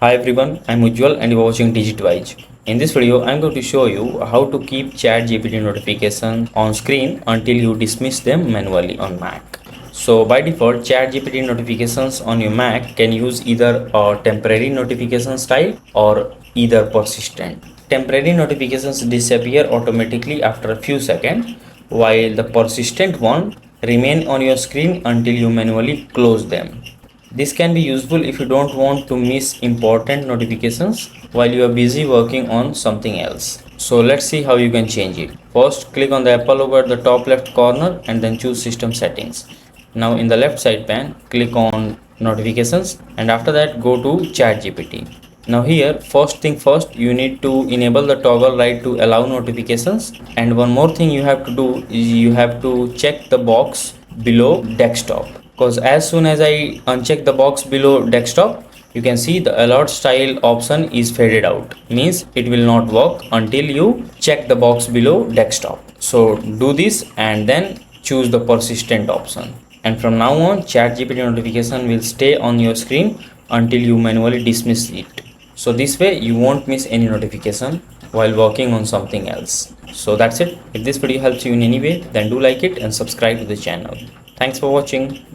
Hi everyone, I'm Ujjwal and you're watching DigitWise. In this video, I'm going to show you how to keep ChatGPT notifications on screen until you dismiss them manually on Mac. So by default, ChatGPT notifications on your Mac can use either a temporary notification style or either persistent. Temporary notifications disappear automatically after a few seconds, while the persistent one remain on your screen until you manually close them. This can be useful if you don't want to miss important notifications while you are busy working on something else. So let's see how you can change it. First, click on the Apple logo at the top left corner and then choose System Settings. Now in the left side pane, click on Notifications and after that go to ChatGPT. Now here, first thing first, you need to enable the toggle right to allow notifications, and one more thing you have to do is you have to check the box below desktop, because as soon as I uncheck the box below desktop, you can see the alert style option is faded out, means it will not work until you check the box below desktop. So do this and then choose the persistent option, and from now on ChatGPT notification will stay on your screen until you manually dismiss it. So this way you won't miss any notification while working on something else. So that's it. If this video helps you in any way, then do like it and subscribe to the channel. Thanks for watching.